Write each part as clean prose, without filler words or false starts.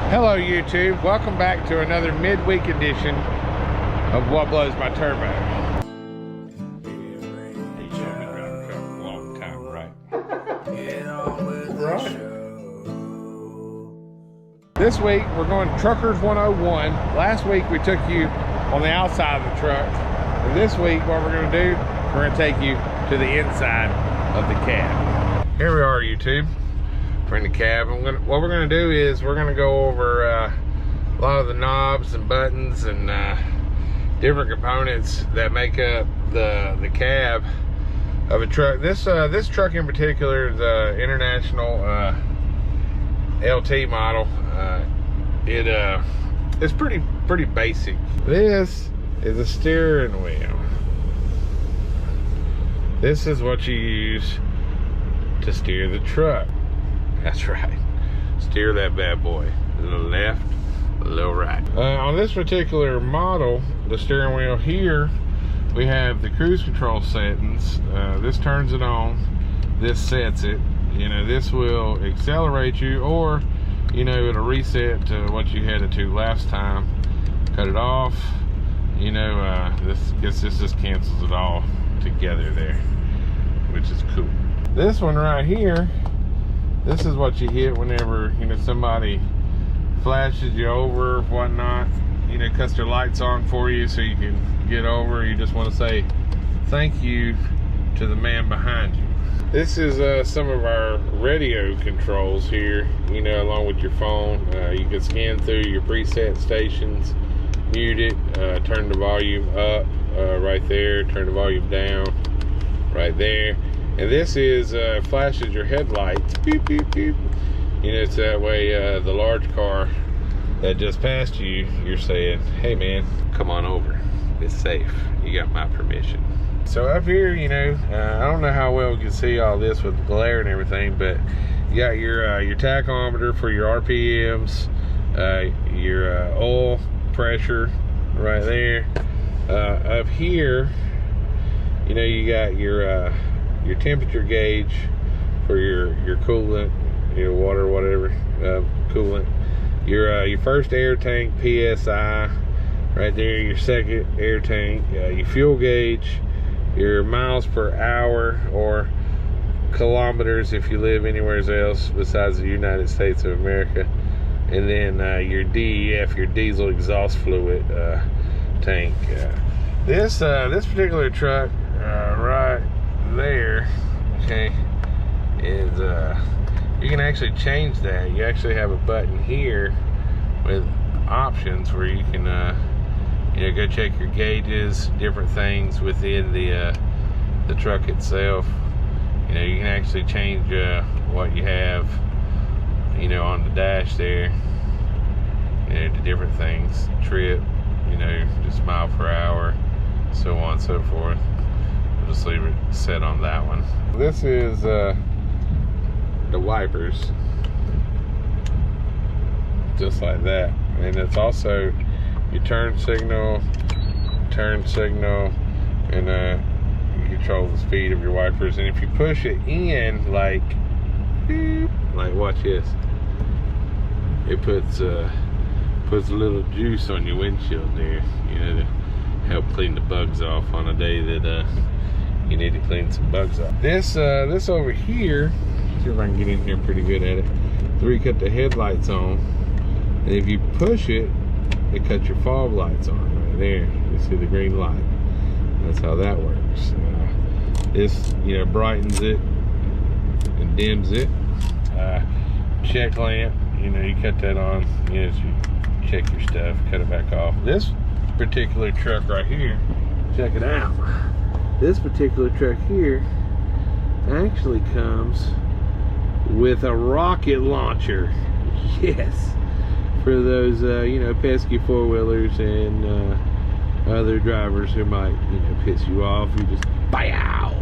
Hello YouTube, welcome back to another midweek edition of What Blows My Turbo. You showed me driving truck a long time, right? Right. This week we're going Truckers 101. Last week we took you on the outside of the truck. And this week what we're going to do, we're going to take you to the inside of the cab. Here we are YouTube. We're in the cab. What we're going to do is we're going to go over a lot of the knobs and buttons and different components that make up the cab of a truck. This truck in particular is the International LT model. It's pretty basic. This is a steering wheel. This is what you use to steer the truck. That's right. Steer that bad boy. A little left, a little right. On this particular model, the steering wheel here, we have the cruise control settings. This turns it on. This sets it. You know, this will accelerate you, or you know, it'll reset to what you had it to last time. Cut it off. You know, this just cancels it all together there, which is cool. This one right here, this is what you hit whenever, you know, somebody flashes you over or whatnot, you know, cuts their lights on for you so you can get over. You just want to say thank you to the man behind you. This is some of our radio controls here, you know, along with your phone. You can scan through your preset stations, mute it, turn the volume up right there, turn the volume down right there. And this is flashes your headlights, beep, beep, beep. You know, it's that way the large car that just passed you, you're saying, hey man, come on over. It's safe. You got my permission. So up here, you know, I don't know how well you can see all this with the glare and everything, but you got your tachometer for your RPMs, your oil pressure right there. Up here, you know, you got your temperature gauge for your coolant, your water, whatever, coolant. Your first air tank PSI right there, your second air tank, your fuel gauge, your miles per hour or kilometers if you live anywhere else besides the United States of America, and then your DEF, your diesel exhaust fluid tank. This particular truck right there, okay, is you can actually change that. You actually have a button here with options where you can you know, go check your gauges, different things within the truck itself. You know, you can actually change what you have, you know, on the dash there, you know, to different things, trip, you know, just mile per hour, so on and so forth. Just leave it set on that one. This is the wipers, just like that, and it's also your turn signal, and you control the speed of your wipers. And if you push it in, like beep, like watch this, it puts a little juice on your windshield there, you know, to help clean the bugs off on a day that you need to clean some bugs off. This over here, see if I can get in here pretty good at it. Where you cut the headlights on, and if you push it, it cuts your fog lights on right there. You see the green light. That's how that works. This, you know, brightens it and dims it. Check lamp, you know, you cut that on, you know, so you check your stuff, cut it back off. This particular truck right here, check it out. This particular truck here actually comes with a rocket launcher. Yes, for those you know, pesky four-wheelers and other drivers who might, you know, piss you off. You just bow.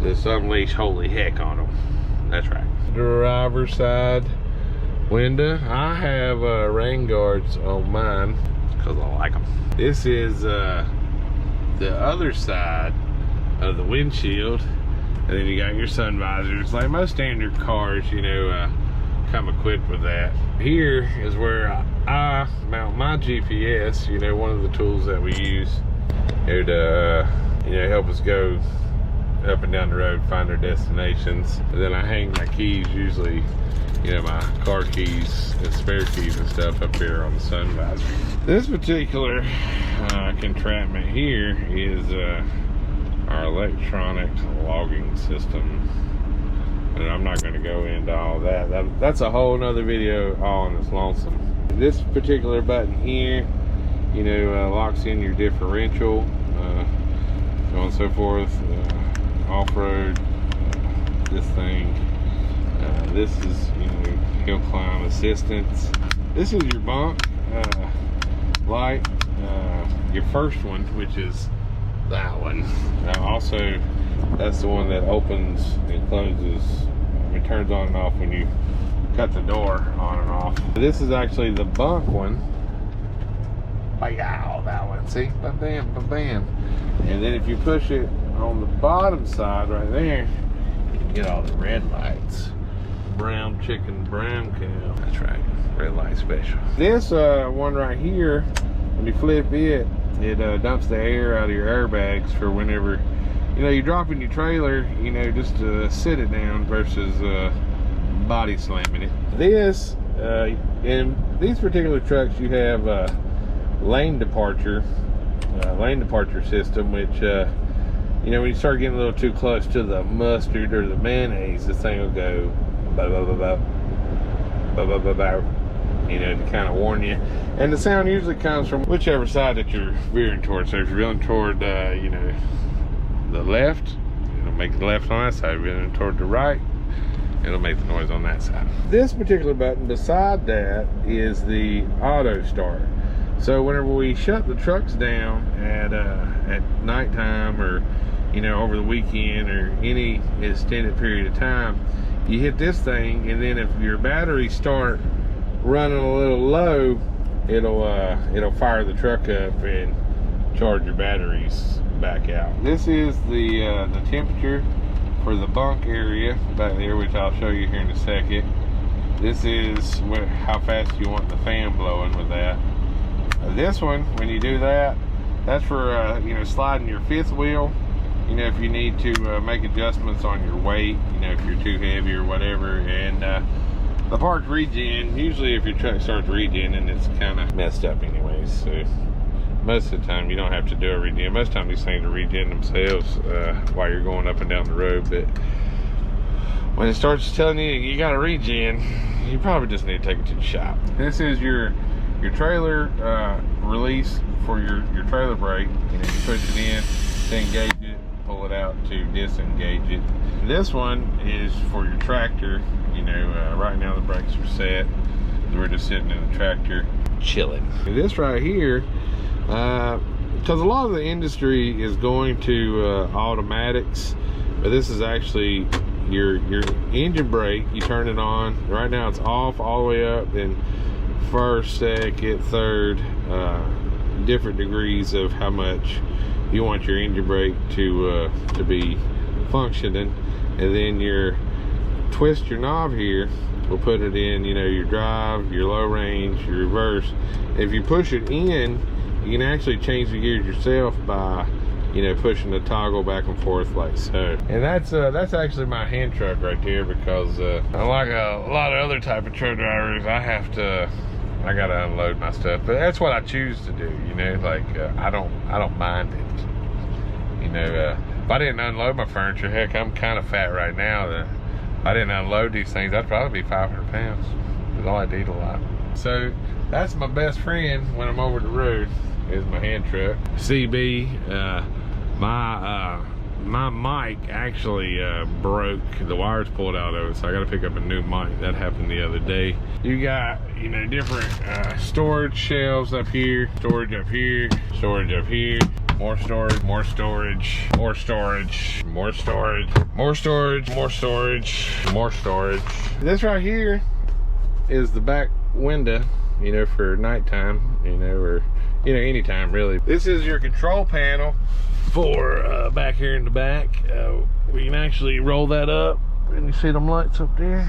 Just unleash holy heck on them. That's right. Driver's side window. I have rain guards on mine because I like them. This is the other side of the windshield, And then you got your sun visors. Like most standard cars, you know, come equipped with that. Here is where I mount my GPS, you know, one of the tools that we use here to, you know, help us go up and down the road, find our destinations. And then I hang my keys, usually, you know, my car keys and spare keys and stuff up here on the sun visor. This particular contraption here is our electronic logging system. And I'm not going to go into all that. That's a whole nother video all on its lonesome. This particular button here, you know, locks in your differential, so on and so forth. Off-road, this thing. This is, you know, hill climb assistance. This is your bunk light. Your first one, which is that one. Also, that's the one that opens and closes. It turns on and off when you cut the door on and off. This is actually the bunk one. Wow, that one. See? Ba-bam, ba-bam. And then if you push it on the bottom side right there, you can get all the red lights. Brown chicken, brown cow. That's right. Red light special. This one right here, when you flip it, it dumps the air out of your airbags for whenever, you know, you're dropping your trailer, you know, just to sit it down versus body slamming it. This, in these particular trucks, you have lane departure system, which, you know, when you start getting a little too close to the mustard or the mayonnaise, this thing will go, bah, bah, bah, bah, bah, bah, bah, bah, you know, to kind of warn you. And the sound usually comes from whichever side that you're veering toward. So if you're veering toward, you know, the left, it'll make the left on that side. If you're veering toward the right, it'll make the noise on that side. This particular button beside that is the auto start. So whenever we shut the trucks down at nighttime, or, you know, over the weekend or any extended period of time, you hit this thing, and then if your batteries start running a little low, it'll fire the truck up and charge your batteries back out. This is the temperature for the bunk area back there, which I'll show you here in a second. This is how fast you want the fan blowing with that. This one, when you do that, that's for you know, sliding your fifth wheel. You know, if you need to make adjustments on your weight, you know, if you're too heavy or whatever. And the parked regen, usually if your truck starts regenning, it's kind of messed up anyways. So most of the time you don't have to do a regen. Most of the time these things are regen themselves while you're going up and down the road. But when it starts telling you you got a regen, you probably just need to take it to the shop. This is your trailer release for your trailer brake. You know, you push it in to engage it, pull it out to disengage it. This one is for your tractor. You know, right now the brakes are set. We're just sitting in the tractor chilling. This right here, because a lot of the industry is going to automatics, but this is actually your engine brake. You turn it on. Right now it's off all the way up, and first, second, third, different degrees of how much you want your engine brake to be functioning. And then twist your knob here will put it in, you know, your drive, your low range, your reverse. If you push it in, you can actually change the gears yourself by, you know, pushing the toggle back and forth like so. And that's actually my hand truck right there, because unlike a lot of other type of truck drivers, I gotta unload my stuff. But that's what I choose to do, you know, like I don't mind it. You know, if I didn't unload my furniture, heck, I'm kind of fat right now. That if I didn't unload these things, I'd probably be 500 pounds. Because I like to eat a lot. So that's my best friend when I'm over the road, is my hand truck. CB, my mic actually broke. The wires pulled out of it, so I got to pick up a new mic. That happened the other day. You got, you know, different storage shelves up here, storage up here, storage up here, more storage, more storage, more storage, more storage, more storage, more storage, more storage. This right here is the back window, you know, for nighttime, you know, or, you know, anytime really. This is your control panel for back here in the back. We can actually roll that up, and you see them lights up there.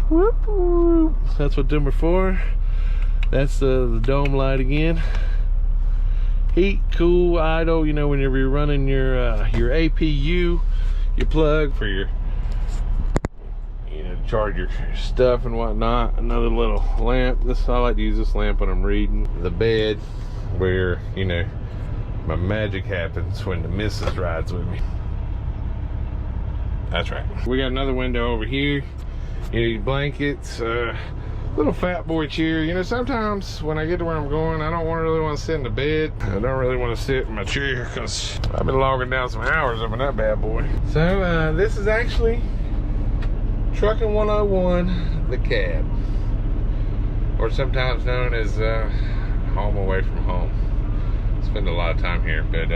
Whoop, whoop. That's what them are for. That's the dome light again. Heat, cool, idle. You know, whenever you're running your APU, your plug for your, you know, to charge your stuff and whatnot. Another little lamp. I like to use this lamp when I'm reading. The bed, where, you know, my magic happens when the missus rides with me. That's right. We got another window over here. You know, blankets, little fat boy chair. You know, sometimes when I get to where I'm going, I don't really want to sit in the bed. I don't really want to sit in my chair because I've been logging down some hours up in that bad boy. So this is actually Trucking 101, the cab, or sometimes known as home away from home. Spend a lot of time here, but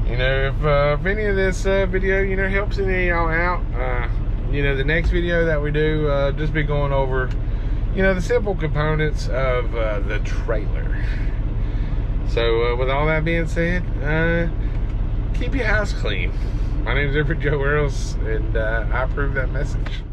you know, if any of this video, you know, helps any of y'all out, you know, the next video that we do, just be going over, you know, the simple components of the trailer. So with all that being said, keep your house clean. My name is Joe Earls, and I approve that message.